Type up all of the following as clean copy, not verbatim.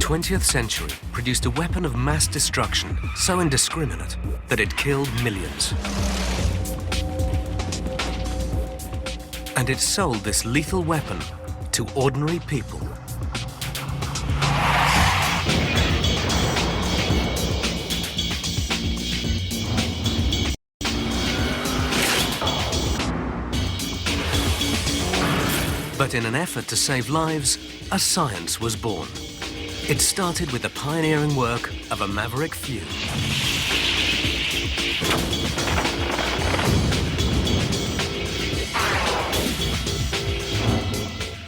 20th century produced a weapon of mass destruction so indiscriminate that it killed millions. And it sold this lethal weapon to ordinary people. But in an effort to save lives, a science was born. It started with the pioneering work of a maverick few.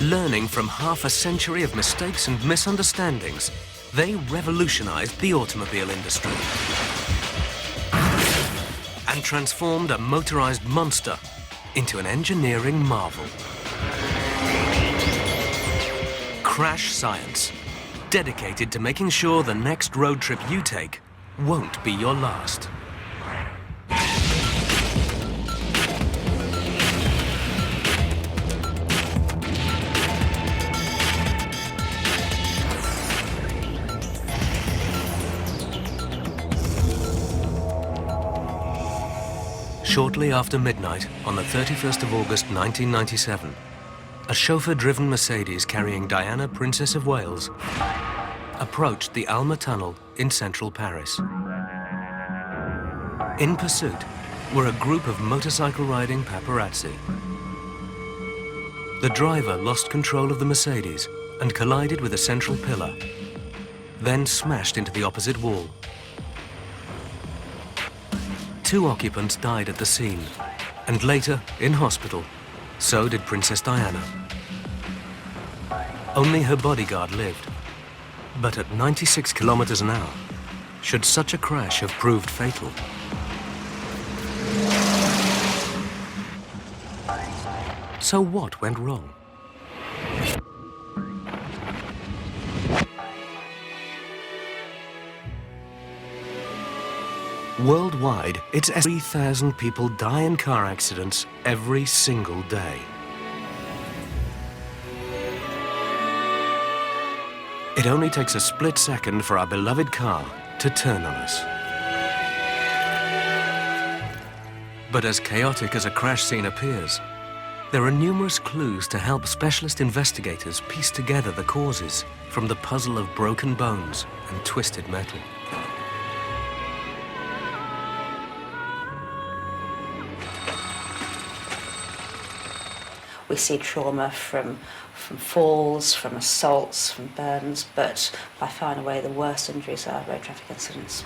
Learning from half a century of mistakes and misunderstandings, they revolutionized the automobile industry and transformed a motorized monster into an engineering marvel. Crash science, dedicated to making sure the next road trip you take won't be your last. Shortly after midnight on the 31st of August 1997, a chauffeur-driven Mercedes carrying Diana, Princess of Wales, approached the Alma Tunnel in central Paris. In pursuit were a group of motorcycle-riding paparazzi. The driver lost control of the Mercedes and collided with a central pillar, then smashed into the opposite wall. 2 occupants died at the scene, and later in hospital. So did Princess Diana. Only her bodyguard lived. But at 96 kilometers an hour, should such a crash have proved fatal? So what went wrong? Worldwide, it's 3,000 people die in car accidents every single day. It only takes a split second for our beloved car to turn on us. But as chaotic as a crash scene appears, there are numerous clues to help specialist investigators piece together the causes from the puzzle of broken bones and twisted metal. We see trauma from falls, from assaults, from burns, but by far and away the worst injuries are road traffic incidents.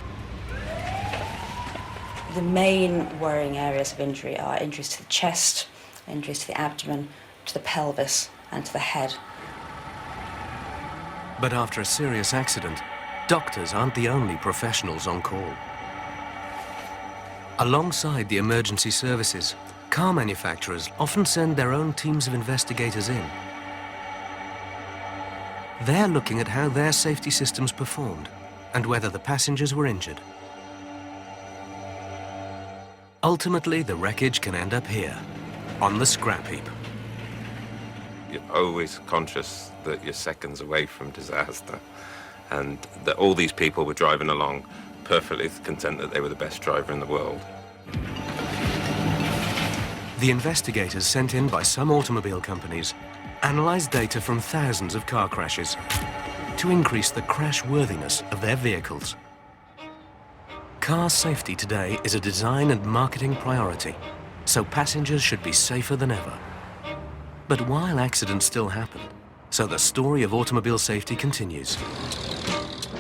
The main worrying areas of injury are injuries to the chest, injuries to the abdomen, to the pelvis and to the head. But after a serious accident, doctors aren't the only professionals on call. Alongside the emergency services, car manufacturers often send their own teams of investigators in. They're looking at how their safety systems performed and whether the passengers were injured. Ultimately, the wreckage can end up here, on the scrap heap. You're always conscious that you're seconds away from disaster, and that all these people were driving along perfectly content that they were the best driver in the world. The investigators sent in by some automobile companies analyzed data from thousands of car crashes to increase the crash worthiness of their vehicles. Car safety today is a design and marketing priority, so passengers should be safer than ever. But while accidents still happen, so the story of automobile safety continues.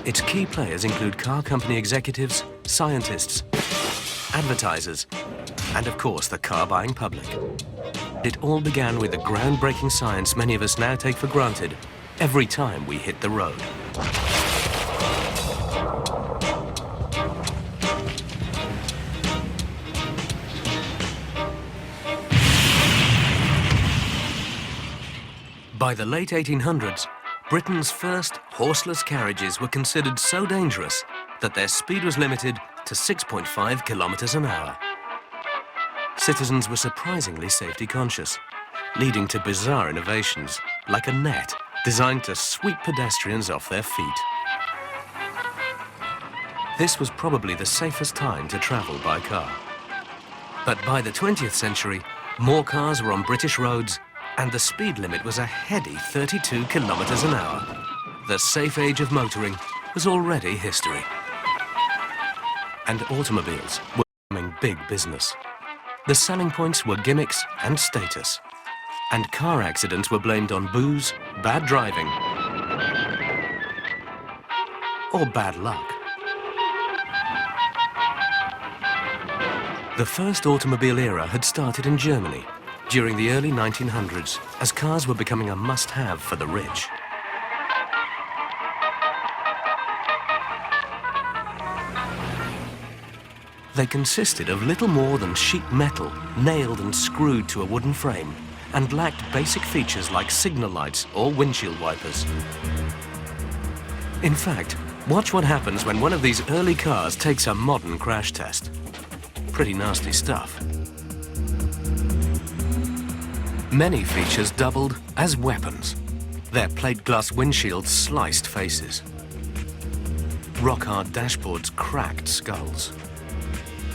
Its key players include car company executives, scientists, advertisers, and of course the car-buying public. It all began with the groundbreaking science many of us now take for granted every time we hit the road. By the late 1800s, Britain's first horseless carriages were considered so dangerous that their speed was limited to 6.5 kilometers an hour. Citizens were surprisingly safety conscious, leading to bizarre innovations like a net designed to sweep pedestrians off their feet. this was probably the safest time to travel by car. But by the 20th century, more cars were on British roads and the speed limit was a heady 32 kilometers an hour. The safe age of motoring was already history. And automobiles were becoming big business. The selling points were gimmicks and status. And car accidents were blamed on booze, bad driving, or bad luck. The first automobile era had started in Germany during the early 1900s as cars were becoming a must-have for the rich. They consisted of little more than sheet metal nailed and screwed to a wooden frame and lacked basic features like signal lights or windshield wipers. In fact, watch what happens when one of these early cars takes a modern crash test. Pretty nasty stuff. Many features doubled as weapons. Their plate glass windshields sliced faces. Rock-hard dashboards cracked skulls.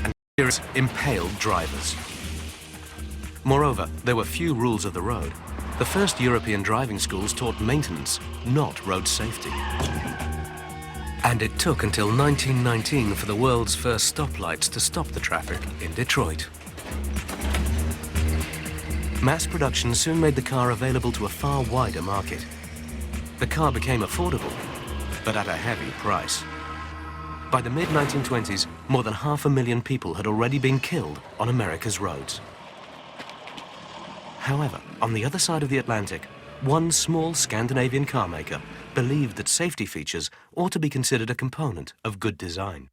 And spears impaled drivers. Moreover, there were few rules of the road. The first European driving schools taught maintenance, not road safety. And it took until 1919 for the world's first stoplights to stop the traffic in Detroit. Mass production soon made the car available to a far wider market. The car became affordable, but at a heavy price. By the mid-1920s, more than 500,000 people had already been killed on America's roads. However, on the other side of the Atlantic, one small Scandinavian car maker believed that safety features ought to be considered a component of good design.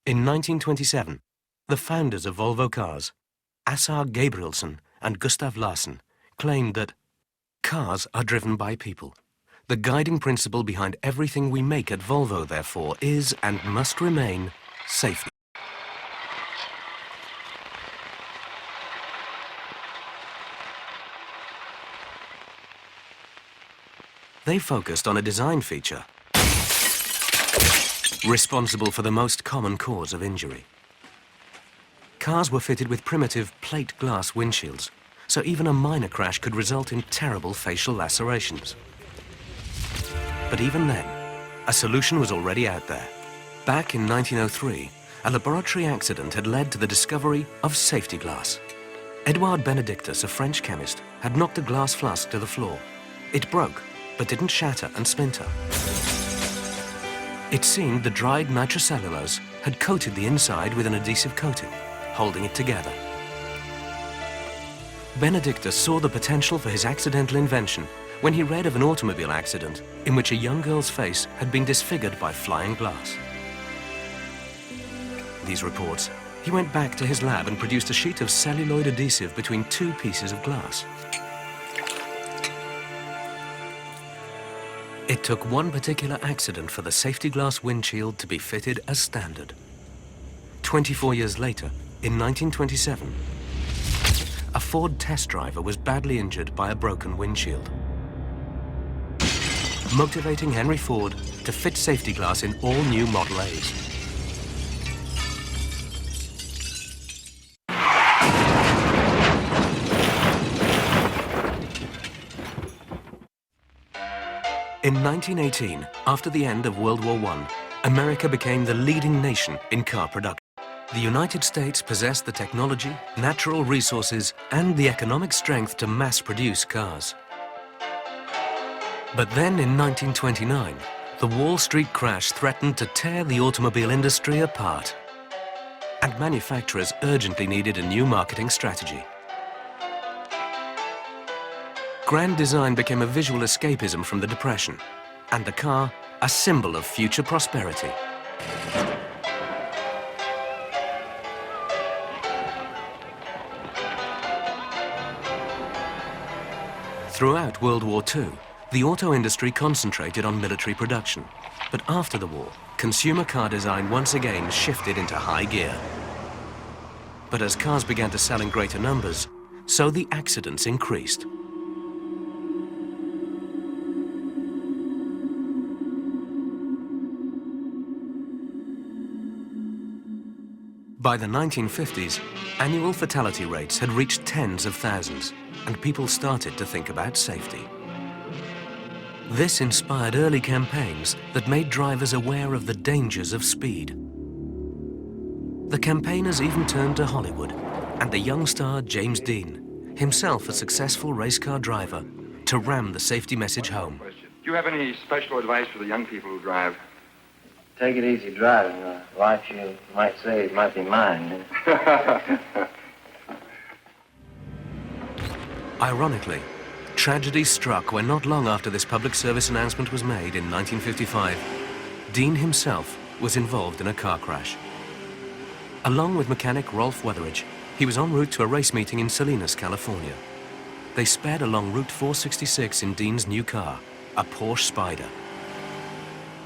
In 1927, the founders of Volvo Cars, Assar Gabrielsen and Gustav Larsen, claimed that cars are driven by people. The guiding principle behind everything we make at Volvo, therefore, is and must remain safety. They focused on a design feature responsible for the most common cause of injury. Cars were fitted with primitive plate glass windshields, so even a minor crash could result in terrible facial lacerations. But even then, a solution was already out there. Back in 1903, a laboratory accident had led to the discovery of safety glass. Edouard Benedictus, a French chemist, had knocked a glass flask to the floor. It broke, but didn't shatter and splinter. It seemed the dried nitrocellulose had coated the inside with an adhesive coating, holding it together. Benedictus saw the potential for his accidental invention when he read of an automobile accident in which a young girl's face had been disfigured by flying glass. These reports, he went back to his lab and produced a sheet of celluloid adhesive between two pieces of glass. It took one particular accident for the safety glass windshield to be fitted as standard. 24 years later, in 1927, a Ford test driver was badly injured by a broken windshield, motivating Henry Ford to fit safety glass in all new Model A's. In 1918, after the end of World War I, America became the leading nation in car production. The United States possessed the technology, natural resources, and the economic strength to mass-produce cars. But then in 1929, the Wall Street crash threatened to tear the automobile industry apart. And manufacturers urgently needed a new marketing strategy. Grand design became a visual escapism from the Depression, and the car a symbol of future prosperity. Throughout World War II, the auto industry concentrated on military production. But after the war, consumer car design once again shifted into high gear. But as cars began to sell in greater numbers, so the accidents increased. By the 1950s, annual fatality rates had reached tens of thousands, and people started to think about safety. This inspired early campaigns that made drivers aware of the dangers of speed. The campaigners even turned to Hollywood, and the young star James Dean, himself a successful race car driver, to ram the safety message home. Do you have any special advice for the young people who drive? Take it easy driving. Life, you might say, might be mine. Ironically, tragedy struck when not long after this public service announcement was made in 1955, Dean himself was involved in a car crash. Along with mechanic Rolf Weatheridge, he was en route to a race meeting in Salinas, California. They sped along Route 466 in Dean's new car, a Porsche Spyder.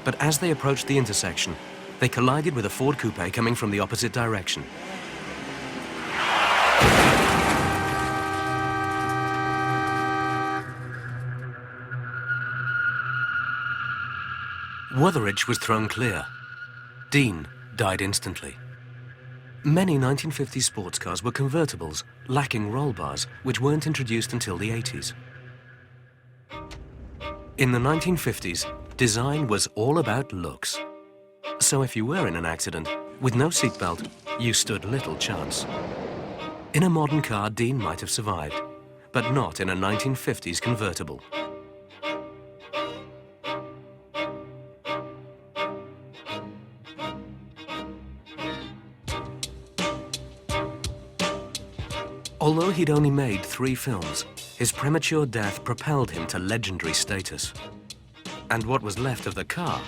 But as they approached the intersection, they collided with a Ford coupe coming from the opposite direction. Weatheridge was thrown clear. Dean died instantly. Many 1950s sports cars were convertibles, lacking roll bars, which weren't introduced until the 80s. In the 1950s, design was all about looks. So if you were in an accident, with no seatbelt, you stood little chance. In a modern car, Dean might have survived, but not in a 1950s convertible. Although he'd only made 3 films, his premature death propelled him to legendary status. And what was left of the car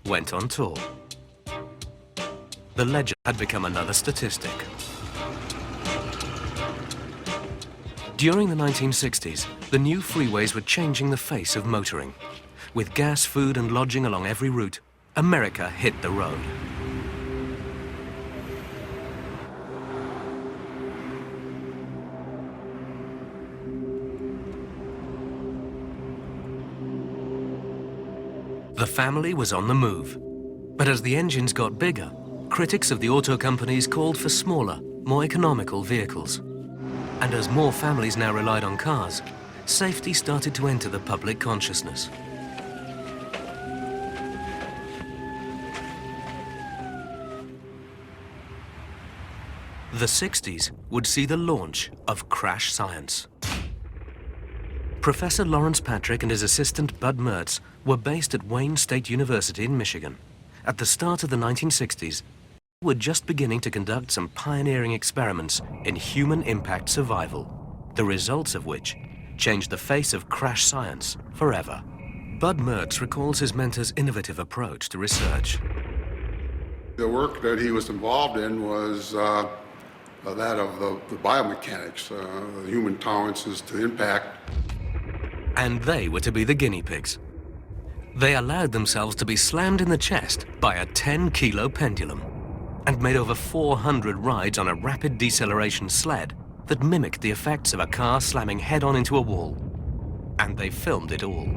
went on tour. The legend had become another statistic. During the 1960s, the new freeways were changing the face of motoring. With gas, food, and lodging along every route, America hit the road. The family was on the move. But as the engines got bigger, critics of the auto companies called for smaller, more economical vehicles. And as more families now relied on cars, safety started to enter the public consciousness. The 60s would see the launch of crash science. Professor Lawrence Patrick and his assistant Bud Mertz were based at Wayne State University in Michigan. At the start of the 1960s, they were just beginning to conduct some pioneering experiments in human impact survival, the results of which changed the face of crash science forever. Bud Mertz recalls his mentor's innovative approach to research. The work that he was involved in was that of the biomechanics, the human tolerances to impact. And they were to be the guinea pigs. They allowed themselves to be slammed in the chest by a 10-kilo pendulum and made over 400 rides on a rapid deceleration sled that mimicked the effects of a car slamming head-on into a wall. And they filmed it all.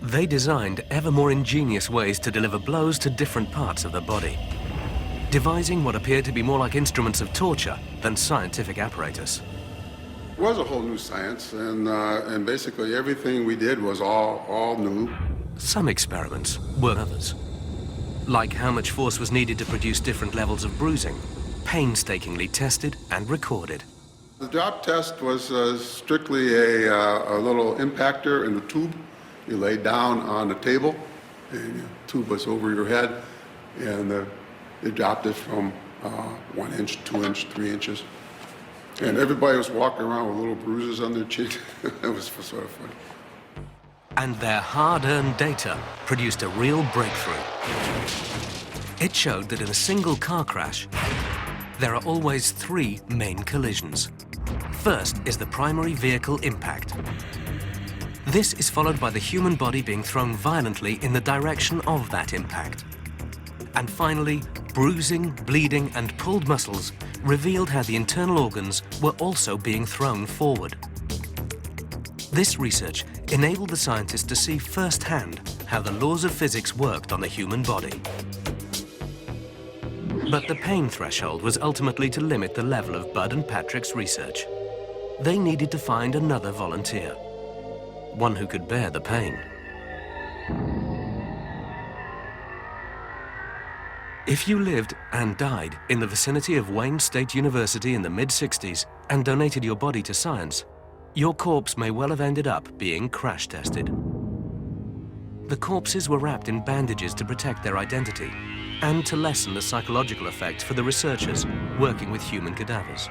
They designed ever more ingenious ways to deliver blows to different parts of the body, devising what appeared to be more like instruments of torture than scientific apparatus. It was a whole new science, and basically everything we did was all new. Some experiments were others, like how much force was needed to produce different levels of bruising, painstakingly tested and recorded. The drop test was strictly a little impactor in the tube. You lay down on the table, and the tube was over your head, and they dropped it from 1 inch, 2 inch, 3 inches. And everybody was walking around with little bruises on their cheeks. It was sort of funny. And their hard-earned data produced a real breakthrough. It showed that in a single car crash, there are always 3 main collisions. First is the primary vehicle impact. This is followed by the human body being thrown violently in the direction of that impact. And finally, bruising, bleeding, and pulled muscles revealed how the internal organs were also being thrown forward. This research enabled the scientists to see firsthand how the laws of physics worked on the human body. But the pain threshold was ultimately to limit the level of Bud and Patrick's research. They needed to find another volunteer, one who could bear the pain. If you lived and died in the vicinity of Wayne State University in the mid-60s and donated your body to science, your corpse may well have ended up being crash tested. The corpses were wrapped in bandages to protect their identity and to lessen the psychological effects for the researchers working with human cadavers.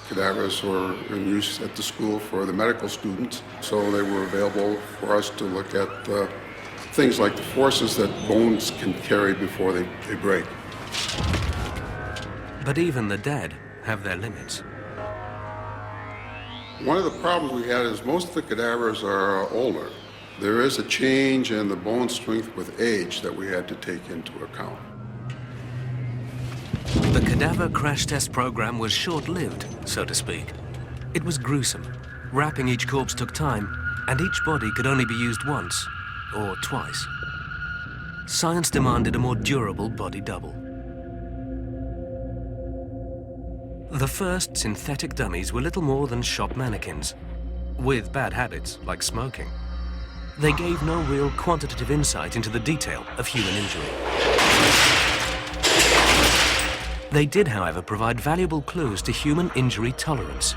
Cadavers were in use at the school for the medical students, so they were available for us to look at things like the forces that bones can carry before they break. But even the dead have their limits. One of the problems we had is most of the cadavers are older. There is a change in the bone strength with age that we had to take into account. The cadaver crash test program was short-lived, so to speak. It was gruesome. Wrapping each corpse took time, and each body could only be used once, or twice. Science demanded a more durable body double. The first synthetic dummies were little more than shop mannequins, with bad habits like smoking. They gave no real quantitative insight into the detail of human injury. They did, however, provide valuable clues to human injury tolerance.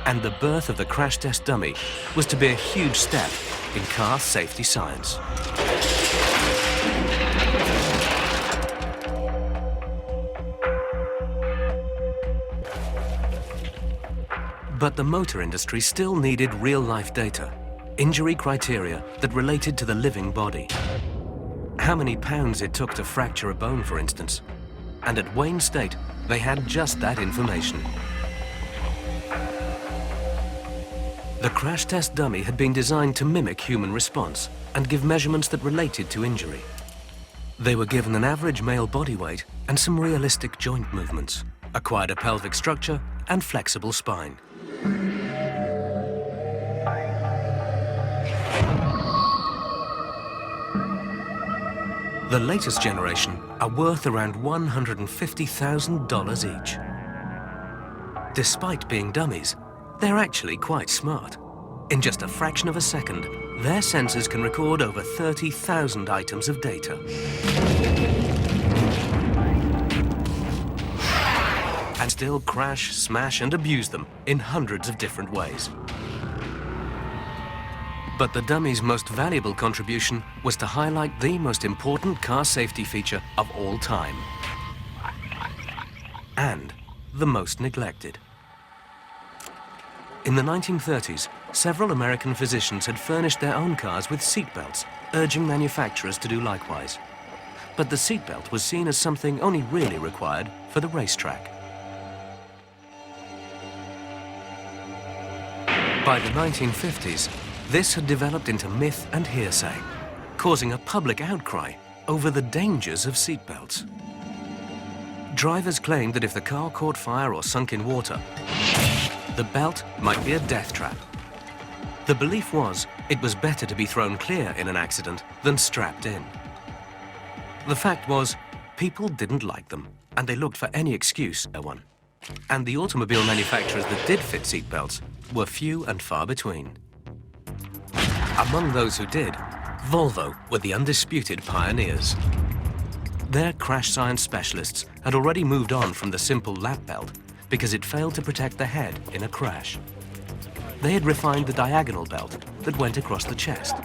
And the birth of the crash test dummy was to be a huge step in car safety science. But the motor industry still needed real-life data, injury criteria that related to the living body. How many pounds it took to fracture a bone, for instance. And at Wayne State, they had just that information. The crash test dummy had been designed to mimic human response and give measurements that related to injury. They were given an average male body weight and some realistic joint movements, acquired a pelvic structure and flexible spine. The latest generation are worth around $150,000 each. Despite being dummies, they're actually quite smart. In just a fraction of a second, their sensors can record over 30,000 items of data. And still crash, smash, and abuse them in hundreds of different ways. But the dummy's most valuable contribution was to highlight the most important car safety feature of all time. And the most neglected. In the 1930s, several American physicians had furnished their own cars with seatbelts, urging manufacturers to do likewise. But the seatbelt was seen as something only really required for the racetrack. By the 1950s, this had developed into myth and hearsay, causing a public outcry over the dangers of seatbelts. Drivers claimed that if the car caught fire or sunk in water, the belt might be a death trap. The belief was it was better to be thrown clear in an accident than strapped in. The fact was, people didn't like them, and they looked for any excuse for one. And the automobile manufacturers that did fit seatbelts were few and far between. Among those who did, Volvo were the undisputed pioneers. Their crash science specialists had already moved on from the simple lap belt because it failed to protect the head in a crash. They had refined the diagonal belt that went across the chest.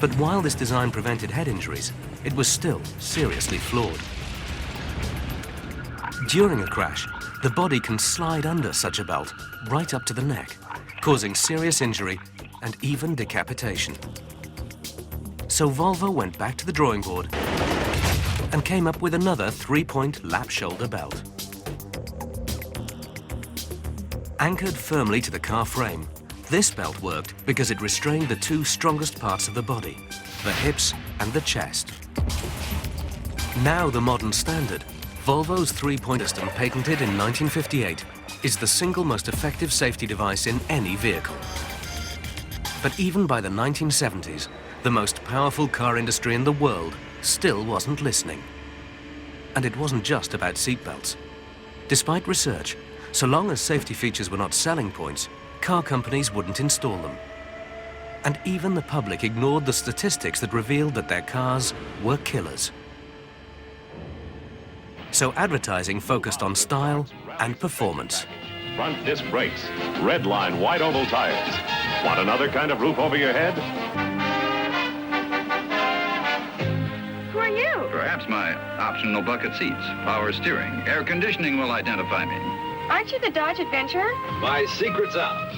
But while this design prevented head injuries, it was still seriously flawed. During a crash, the body can slide under such a belt right up to the neck, causing serious injury and even decapitation. So Volvo went back to the drawing board and came up with another three-point lap shoulder belt. Anchored firmly to the car frame, this belt worked because it restrained the two strongest parts of the body, the hips and the chest. Now the modern standard, Volvo's three-point system, patented in 1958, is the single most effective safety device in any vehicle. But even by the 1970s, the most powerful car industry in the world still wasn't listening. And it wasn't just about seatbelts. Despite research, so long as safety features were not selling points, car companies wouldn't install them. And even the public ignored the statistics that revealed that their cars were killers. So advertising focused on style and performance. Front disc brakes, red line white oval tires. Want another kind of roof over your head? Who are you? Perhaps my optional bucket seats, power steering, air conditioning will identify me. Aren't you the Dodge Adventurer? My secret's out.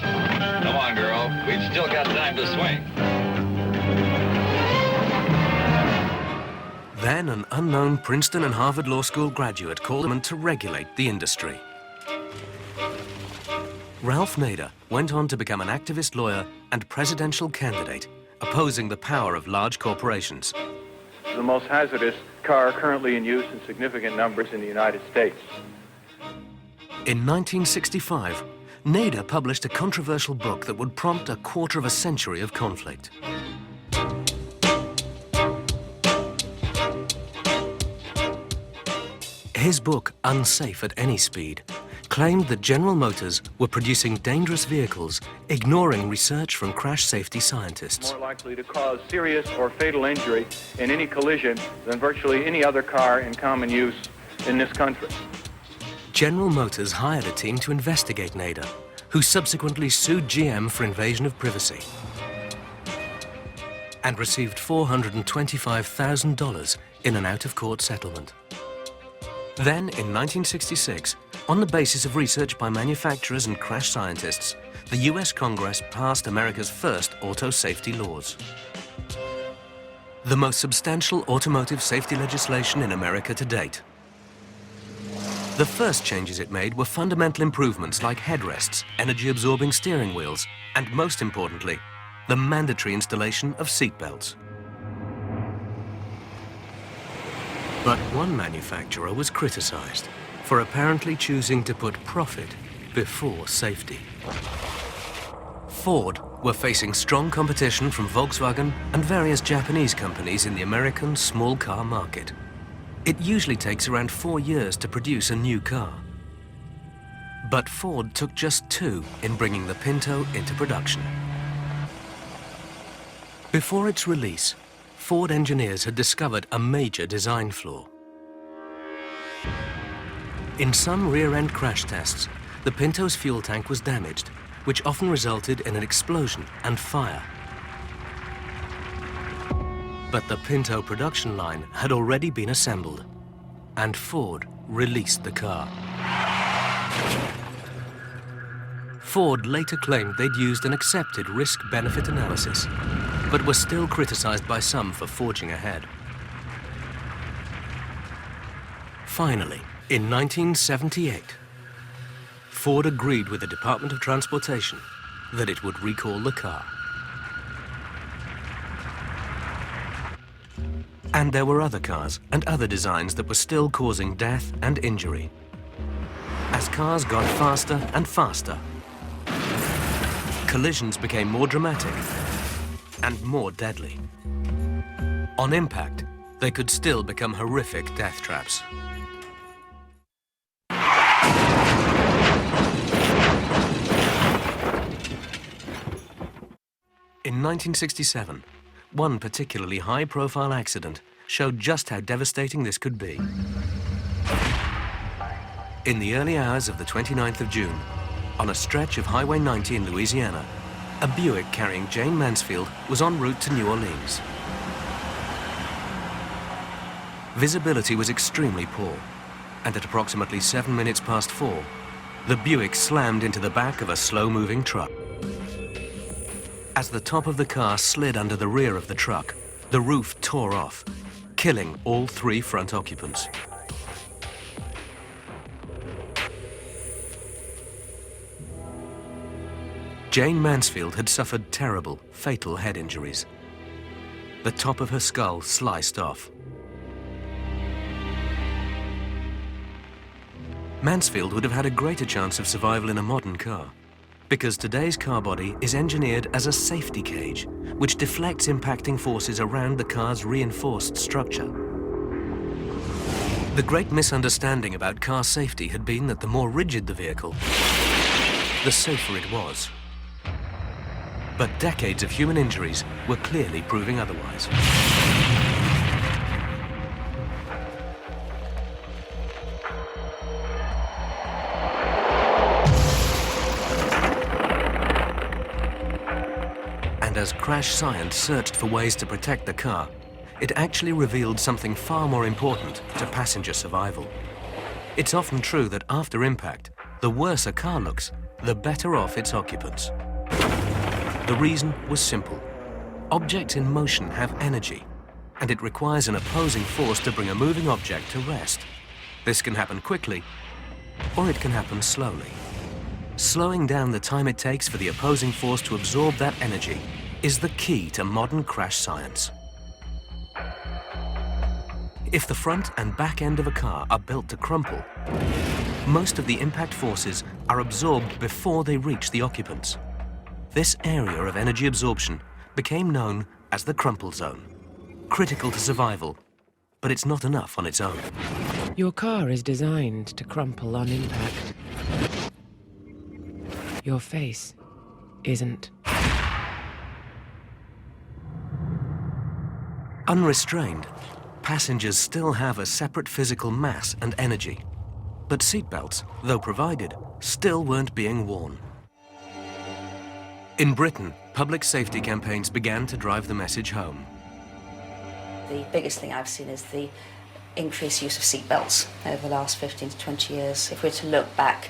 Come on, girl. We've still got time to swing. Then an unknown Princeton and Harvard Law School graduate called them to regulate the industry. Ralph Nader went on to become an activist lawyer and presidential candidate, opposing the power of large corporations. The most hazardous car currently in use in significant numbers in the United States. In 1965, Nader published a controversial book that would prompt a quarter of a century of conflict. His book, Unsafe at Any Speed, claimed that General Motors were producing dangerous vehicles, ignoring research from crash safety scientists. More likely to cause serious or fatal injury in any collision than virtually any other car in common use in this country. General Motors hired a team to investigate Nader, who subsequently sued GM for invasion of privacy and received $425,000 in an out-of-court settlement. Then, in 1966, on the basis of research by manufacturers and crash scientists, the US Congress passed America's first auto safety laws. The most substantial automotive safety legislation in America to date. The first changes it made were fundamental improvements like headrests, energy-absorbing steering wheels, and most importantly, the mandatory installation of seatbelts. But one manufacturer was criticized for apparently choosing to put profit before safety. Ford were facing strong competition from Volkswagen and various Japanese companies in the American small car market. It usually takes around 4 years to produce a new car. But Ford took just 2 in bringing the Pinto into production. Before its release, Ford engineers had discovered a major design flaw. In some rear-end crash tests, the Pinto's fuel tank was damaged, which often resulted in an explosion and fire. But the Pinto production line had already been assembled, and Ford released the car. Ford later claimed they'd used an accepted risk-benefit analysis, but were still criticized by some for forging ahead. Finally, in 1978, Ford agreed with the Department of Transportation that it would recall the car. And there were other cars and other designs that were still causing death and injury. As cars got faster and faster, collisions became more dramatic and more deadly. On impact, they could still become horrific death traps. In 1967, one particularly high-profile accident showed just how devastating this could be. In the early hours of the 29th of June, on a stretch of Highway 90 in Louisiana, a Buick carrying Jane Mansfield was en route to New Orleans. Visibility was extremely poor, and at approximately 7 minutes past 4, the Buick slammed into the back of a slow-moving truck. As the top of the car slid under the rear of the truck, the roof tore off, killing all 3 front occupants. Jane Mansfield had suffered terrible, fatal head injuries. The top of her skull sliced off. Mansfield would have had a greater chance of survival in a modern car, because today's car body is engineered as a safety cage, which deflects impacting forces around the car's reinforced structure. The great misunderstanding about car safety had been that the more rigid the vehicle, the safer it was. But decades of human injuries were clearly proving otherwise. And as crash science searched for ways to protect the car, it actually revealed something far more important to passenger survival. It's often true that after impact, the worse a car looks, the better off its occupants. The reason was simple. Objects in motion have energy, and it requires an opposing force to bring a moving object to rest. This can happen quickly, or it can happen slowly. Slowing down the time it takes for the opposing force to absorb that energy is the key to modern crash science. If the front and back end of a car are built to crumple, most of the impact forces are absorbed before they reach the occupants. This area of energy absorption became known as the crumple zone. Critical to survival, but it's not enough on its own. Your car is designed to crumple on impact. Your face isn't. Unrestrained, passengers still have a separate physical mass and energy. But seatbelts, though provided, still weren't being worn. In Britain, public safety campaigns began to drive the message home. The biggest thing I've seen is the increased use of seatbelts over the last 15 to 20 years. If we're to look back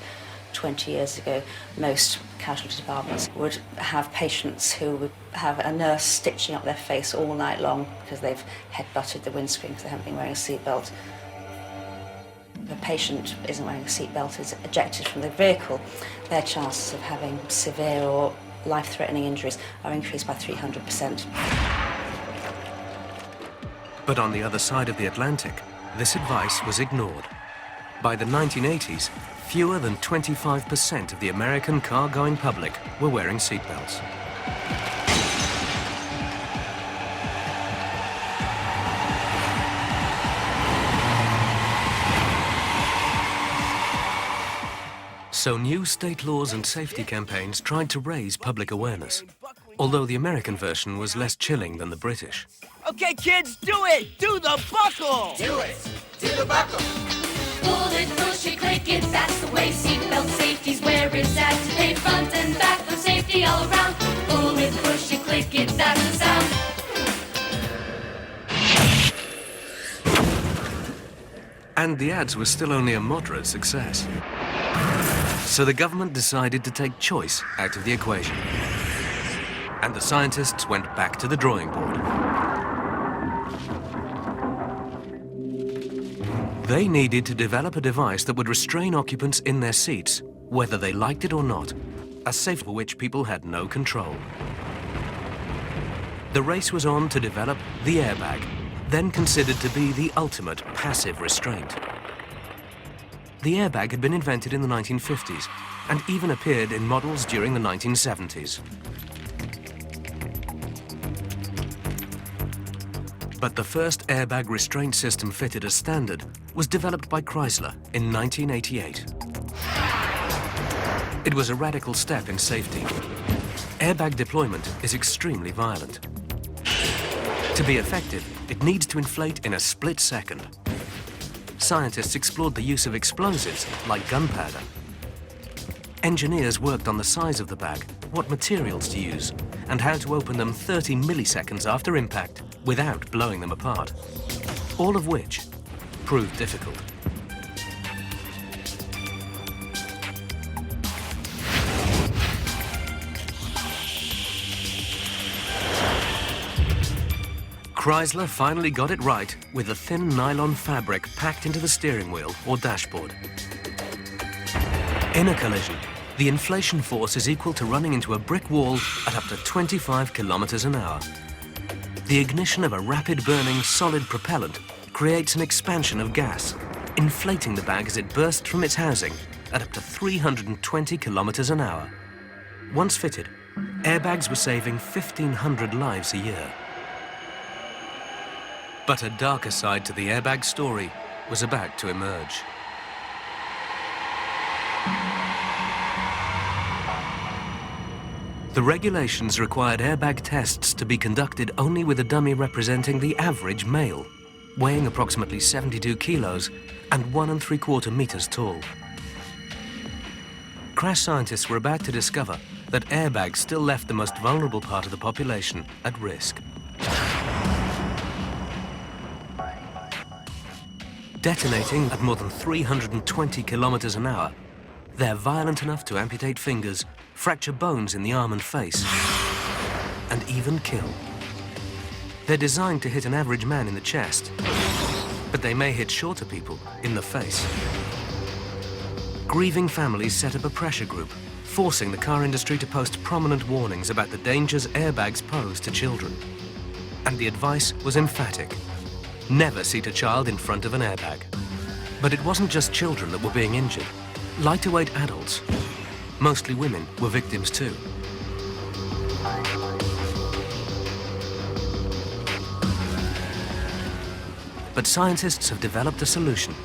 20 years ago, most casualty departments would have patients who would have a nurse stitching up their face all night long because they've head-butted the windscreen because they haven't been wearing a seatbelt. If a patient isn't wearing a seatbelt, is ejected from the vehicle, their chances of having severe or life-threatening injuries are increased by 300%. But on the other side of the Atlantic, this advice was ignored. By the 1980s, fewer than 25% of the American car-going public were wearing seatbelts. So new state laws and safety campaigns tried to raise public awareness, although the American version was less chilling than the British. Okay, kids, do it! Do the buckle! Do it! Do the buckle! Pull it, push it, click it, that's the way. Seatbelt safety's where it's at today. Front and back, for safety all around. Pull it, push it, click it, that's the sound. And the ads were still only a moderate success. So the government decided to take choice out of the equation. And the scientists went back to the drawing board. They needed to develop a device that would restrain occupants in their seats, whether they liked it or not, a safety for which people had no control. The race was on to develop the airbag, then considered to be the ultimate passive restraint. The airbag had been invented in the 1950s and even appeared in models during the 1970s. But the first airbag restraint system fitted as standard was developed by Chrysler in 1988. It was a radical step in safety. Airbag deployment is extremely violent. To be effective, it needs to inflate in a split second. Scientists explored the use of explosives like gunpowder. Engineers worked on the size of the bag, what materials to use, and how to open them 30 milliseconds after impact without blowing them apart. All of which proved difficult. Chrysler finally got it right with a thin nylon fabric packed into the steering wheel or dashboard. In a collision, the inflation force is equal to running into a brick wall at up to 25 kilometers an hour. The ignition of a rapid-burning solid propellant creates an expansion of gas, inflating the bag as it burst from its housing at up to 320 kilometers an hour. Once fitted, airbags were saving 1,500 lives a year. But a darker side to the airbag story was about to emerge. The regulations required airbag tests to be conducted only with a dummy representing the average male, weighing approximately 72 kilos and 1 3/4 meters tall. Crash scientists were about to discover that airbags still left the most vulnerable part of the population at risk. Detonating at more than 320 kilometers an hour, they're violent enough to amputate fingers, fracture bones in the arm and face, and even kill. They're designed to hit an average man in the chest, but they may hit shorter people in the face. Grieving families set up a pressure group, forcing the car industry to post prominent warnings about the dangers airbags pose to children. And the advice was emphatic: never seat a child in front of an airbag. But it wasn't just children that were being injured. Lighter-weight adults, mostly women, were victims too. But scientists have developed a solution: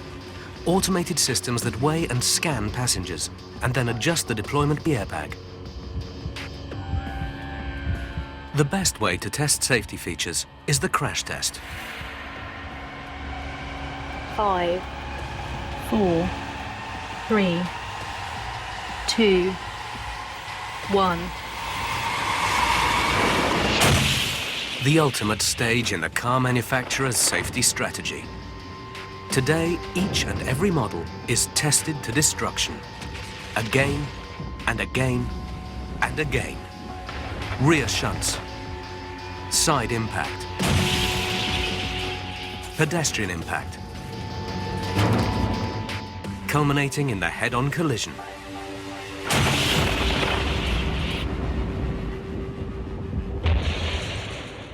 automated systems that weigh and scan passengers and then adjust the deployment of the airbag. The best way to test safety features is the crash test. 5, 4, 3, 2, 1. The ultimate stage in the car manufacturer's safety strategy. Today, each and every model is tested to destruction. Again, and again, and again. Rear shunts, side impact, pedestrian impact, culminating in the head-on collision.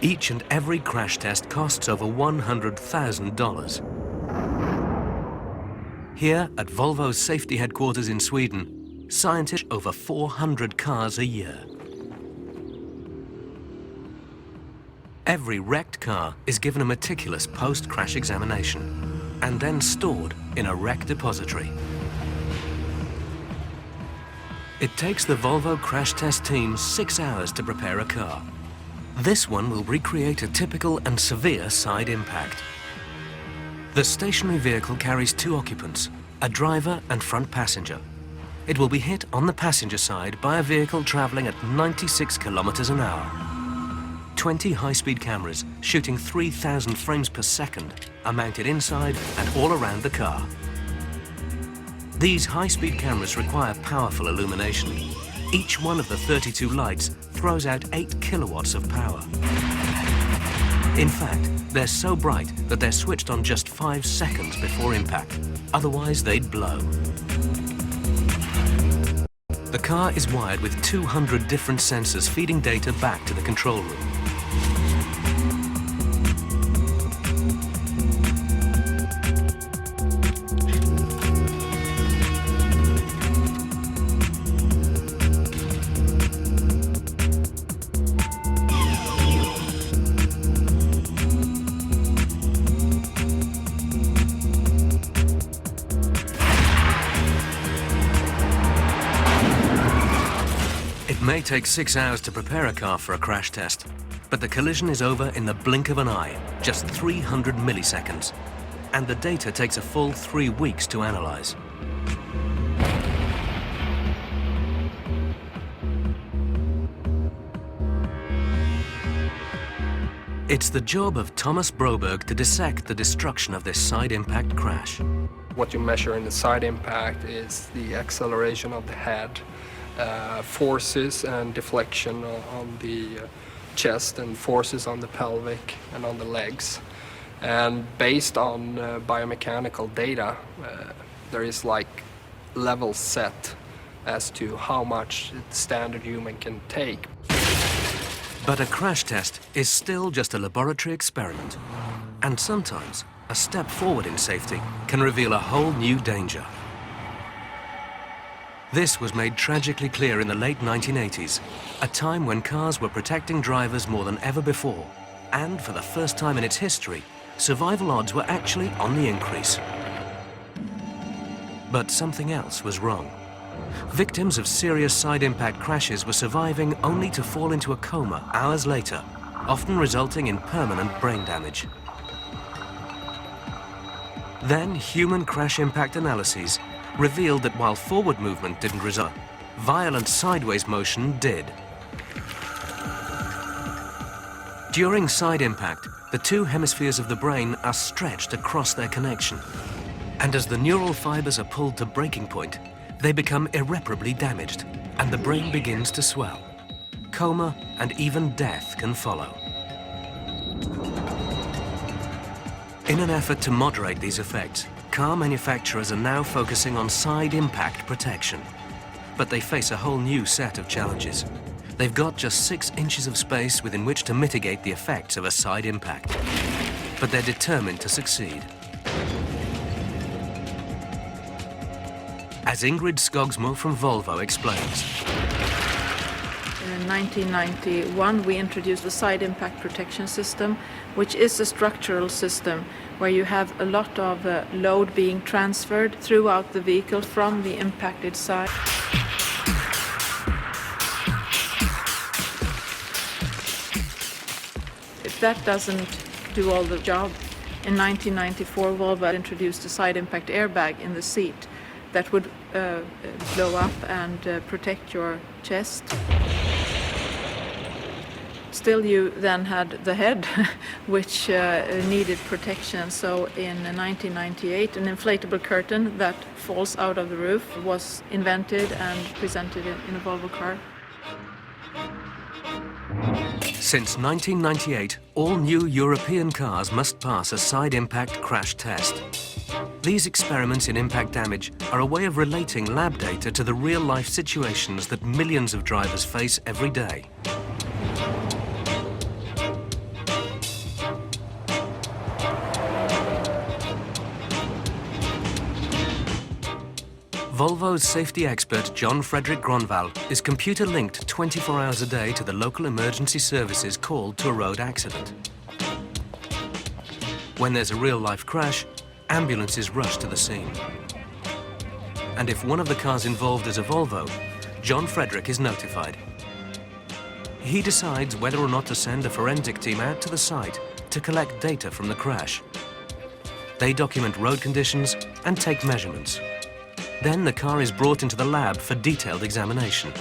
Each and every crash test costs over $100,000. Here at Volvo's safety headquarters in Sweden, scientists over 400 cars a year. Every wrecked car is given a meticulous post-crash examination and then stored in a wreck depository. It takes the Volvo crash test team 6 hours to prepare a car. This one will recreate a typical and severe side impact. The stationary vehicle carries 2 occupants, a driver and front passenger. It will be hit on the passenger side by a vehicle traveling at 96 kilometers an hour. 20 high-speed cameras shooting 3,000 frames per second are mounted inside and all around the car. These high-speed cameras require powerful illumination. Each one of the 32 lights throws out 8 kilowatts of power. In fact, they're so bright that they're switched on just 5 seconds before impact. Otherwise, they'd blow. The car is wired with 200 different sensors feeding data back to the control room. It may take 6 hours to prepare a car for a crash test, but the collision is over in the blink of an eye, just 300 milliseconds. And the data takes a full 3 weeks to analyze. It's the job of Thomas Broberg to dissect the destruction of this side impact crash. What you measure in the side impact is the acceleration of the head, forces and deflection on the chest, and forces on the pelvic and on the legs. And based on biomechanical data, there is like levels set as to how much the standard human can take. But a crash test is still just a laboratory experiment. And sometimes, a step forward in safety can reveal a whole new danger. This was made tragically clear in the late 1980s, a time when cars were protecting drivers more than ever before. And for the first time in its history, survival odds were actually on the increase. But something else was wrong. Victims of serious side impact crashes were surviving only to fall into a coma hours later, often resulting in permanent brain damage. Then human crash impact analyses revealed that while forward movement didn't result, violent sideways motion did. During side impact, the two hemispheres of the brain are stretched across their connection. And as the neural fibers are pulled to breaking point, they become irreparably damaged, and the brain begins to swell. Coma and even death can follow. In an effort to moderate these effects, car manufacturers are now focusing on side impact protection. But they face a whole new set of challenges. They've got just 6 inches of space within which to mitigate the effects of a side impact. But they're determined to succeed. As Ingrid Skogsmo from Volvo explains. In 1991, we introduced the side impact protection system, which is a structural system where you have a lot of load being transferred throughout the vehicle from the impacted side. If that doesn't do all the job, in 1994, Volvo introduced a side impact airbag in the seat that would blow up and protect your chest. Still, you then had the head, which needed protection. So in 1998, an inflatable curtain that falls out of the roof was invented and presented in a Volvo car. Since 1998, all new European cars must pass a side impact crash test. These experiments in impact damage are a way of relating lab data to the real-life situations that millions of drivers face every day. Volvo's safety expert John Frederick Gronvall is computer-linked 24 hours a day to the local emergency services called to a road accident. When there's a real-life crash, ambulances rush to the scene. And if one of the cars involved is a Volvo, John Frederick is notified. He decides whether or not to send a forensic team out to the site to collect data from the crash. They document road conditions and take measurements. Then the car is brought into the lab for detailed examination.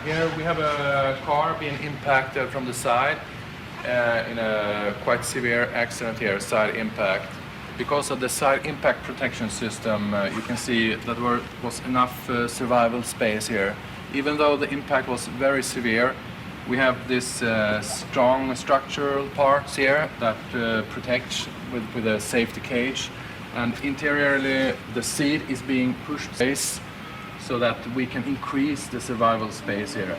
Here we have a car being impacted from the side in a quite severe accident here, side impact. Because of the side impact protection system, you can see that there was enough survival space here. Even though the impact was very severe, we have this strong structural parts here that protects with a safety cage. And interiorly, the seat is being pushed space so that we can increase the survival space here.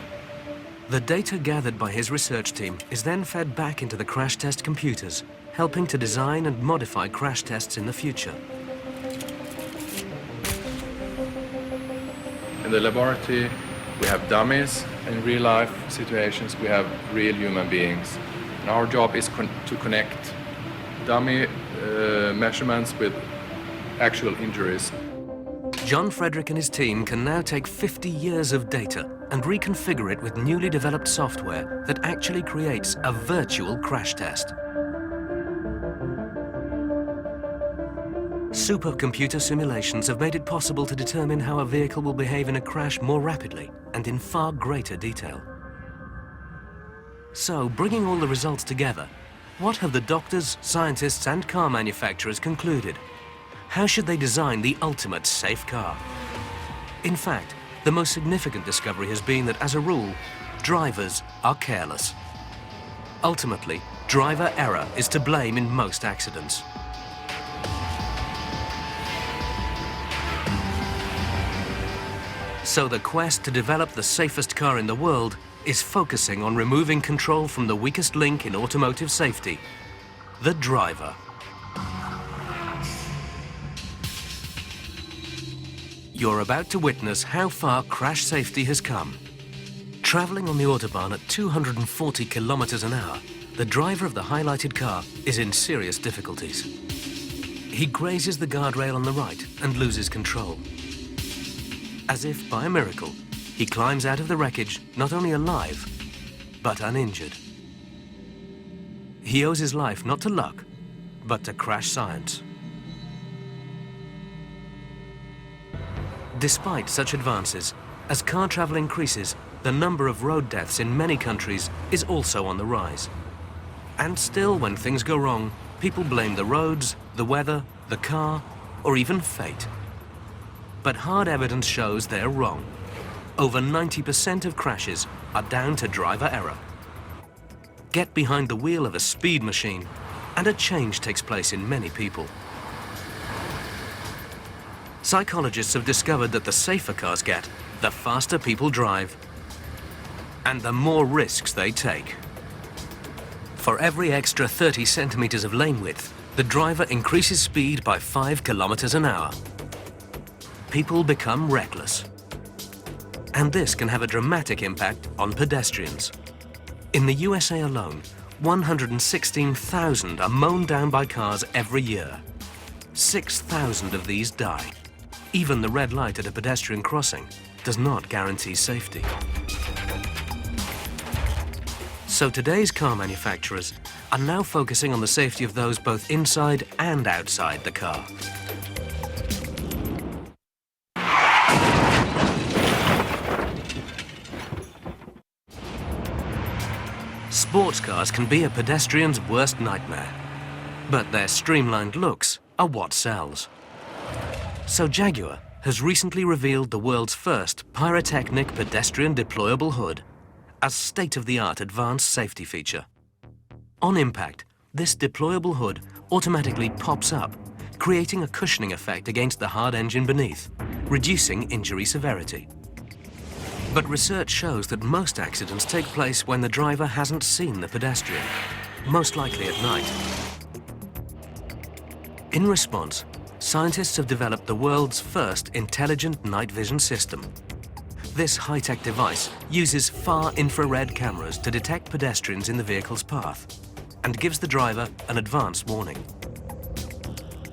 The data gathered by his research team is then fed back into the crash test computers, helping to design and modify crash tests in the future. In the laboratory, we have dummies. In real-life situations, we have real human beings. And our job is to connect dummy measurements with actual injuries. John Frederick and his team can now take 50 years of data and reconfigure it with newly developed software that actually creates a virtual crash test. Supercomputer simulations have made it possible to determine how a vehicle will behave in a crash more rapidly and in far greater detail. So, bringing all the results together, what have the doctors, scientists and car manufacturers concluded? How should they design the ultimate safe car? In fact, the most significant discovery has been that, as a rule, drivers are careless. Ultimately, driver error is to blame in most accidents. So the quest to develop the safest car in the world is focusing on removing control from the weakest link in automotive safety, the driver. You're about to witness how far crash safety has come. Travelling on the Autobahn at 240 kilometers an hour, the driver of the highlighted car is in serious difficulties. He grazes the guardrail on the right and loses control. As if by a miracle, he climbs out of the wreckage not only alive, but uninjured. He owes his life not to luck, but to crash science. Despite such advances, as car travel increases, the number of road deaths in many countries is also on the rise. And still, when things go wrong, people blame the roads, the weather, the car, or even fate. But hard evidence shows they're wrong. Over 90% of crashes are down to driver error. Get behind the wheel of a speed machine, and a change takes place in many people. Psychologists have discovered that the safer cars get, the faster people drive, and the more risks they take. For every extra 30 centimeters of lane width, the driver increases speed by 5 kilometers an hour. People become reckless. And this can have a dramatic impact on pedestrians. In the USA alone, 116,000 are mown down by cars every year. 6,000 of these die. Even the red light at a pedestrian crossing does not guarantee safety. So today's car manufacturers are now focusing on the safety of those both inside and outside the car. Sports cars can be a pedestrian's worst nightmare, but their streamlined looks are what sells. So Jaguar has recently revealed the world's first pyrotechnic pedestrian deployable hood, a state-of-the-art advanced safety feature. On impact, this deployable hood automatically pops up, creating a cushioning effect against the hard engine beneath, reducing injury severity. But research shows that most accidents take place when the driver hasn't seen the pedestrian, most likely at night. In response, scientists have developed the world's first intelligent night vision system. This high-tech device uses far-infrared cameras to detect pedestrians in the vehicle's path and gives the driver an advance warning.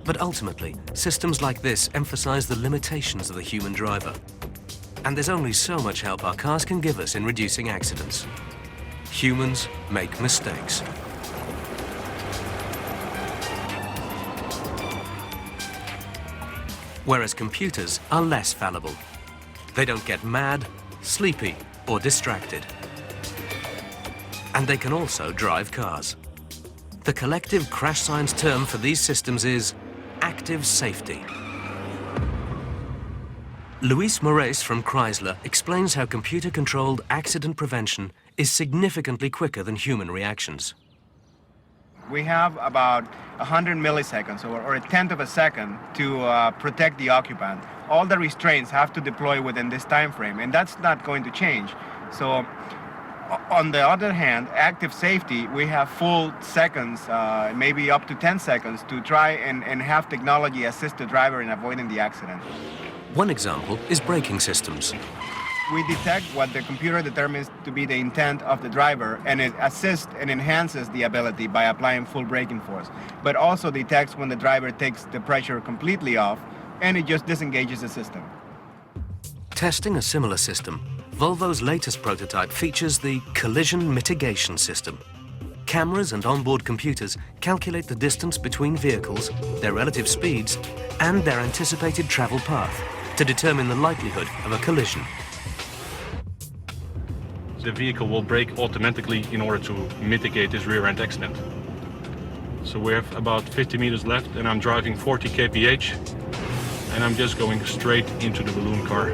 But ultimately, systems like this emphasize the limitations of the human driver. And there's only so much help our cars can give us in reducing accidents. Humans make mistakes. Whereas computers are less fallible. They don't get mad, sleepy, or distracted. And they can also drive cars. The collective crash science term for these systems is active safety. Luis Moraes from Chrysler explains how computer-controlled accident prevention is significantly quicker than human reactions. We have about 100 milliseconds or a tenth of a second to protect the occupant. All the restraints have to deploy within this time frame, and that's not going to change. So on the other hand, active safety, we have full seconds, maybe up to 10 seconds to try and have technology assist the driver in avoiding the accident. One example is braking systems. We detect what the computer determines to be the intent of the driver, and it assists and enhances the ability by applying full braking force, but also detects when the driver takes the pressure completely off, and it just disengages the system. Testing a similar system, Volvo's latest prototype features the collision mitigation system. Cameras and onboard computers calculate the distance between vehicles, their relative speeds, and their anticipated travel path to determine the likelihood of a collision. The vehicle will brake automatically in order to mitigate this rear-end accident. So we have about 50 meters left, and I'm driving 40 kph, and I'm just going straight into the balloon car.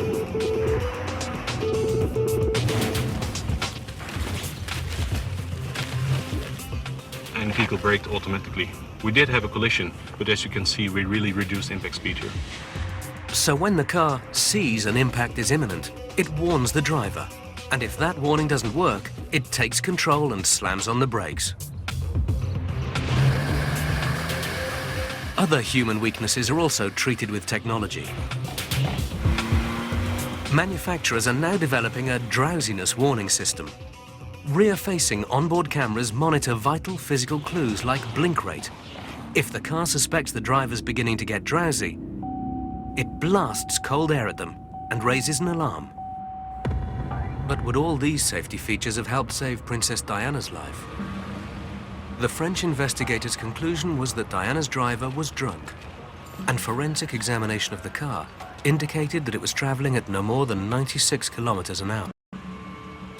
And the vehicle braked automatically. We did have a collision, but as you can see, we really reduced impact speed here. So when the car sees an impact is imminent, it warns the driver. And if that warning doesn't work, it takes control and slams on the brakes. Other human weaknesses are also treated with technology. Manufacturers are now developing a drowsiness warning system. Rear-facing onboard cameras monitor vital physical clues like blink rate. If the car suspects the driver's beginning to get drowsy, it blasts cold air at them and raises an alarm. But would all these safety features have helped save Princess Diana's life? The French investigators' conclusion was that Diana's driver was drunk, and forensic examination of the car indicated that it was traveling at no more than 96 kilometers an hour.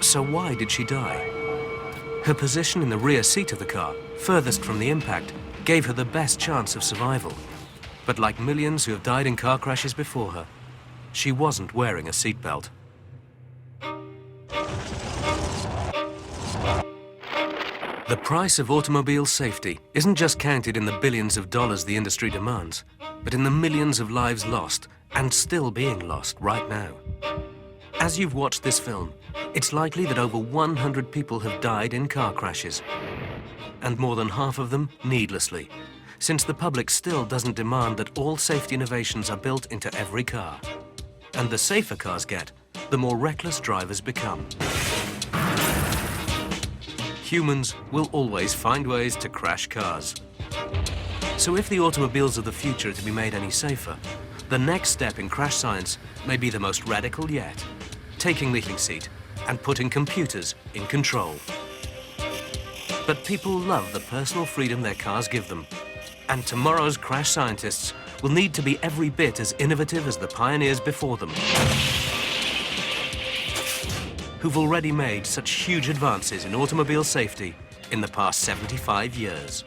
So why did she die? Her position in the rear seat of the car, furthest from the impact, gave her the best chance of survival. But like millions who have died in car crashes before her, she wasn't wearing a seatbelt. The price of automobile safety isn't just counted in the billions of dollars the industry demands, but in the millions of lives lost and still being lost right now. As you've watched this film, it's likely that over 100 people have died in car crashes, and more than half of them needlessly, since the public still doesn't demand that all safety innovations are built into every car. And the safer cars get, the more reckless drivers become. Humans will always find ways to crash cars. So if the automobiles of the future are to be made any safer, the next step in crash science may be the most radical yet, taking the leading seat and putting computers in control. But people love the personal freedom their cars give them, and tomorrow's crash scientists will need to be every bit as innovative as the pioneers before them, who've already made such huge advances in automobile safety in the past 75 years.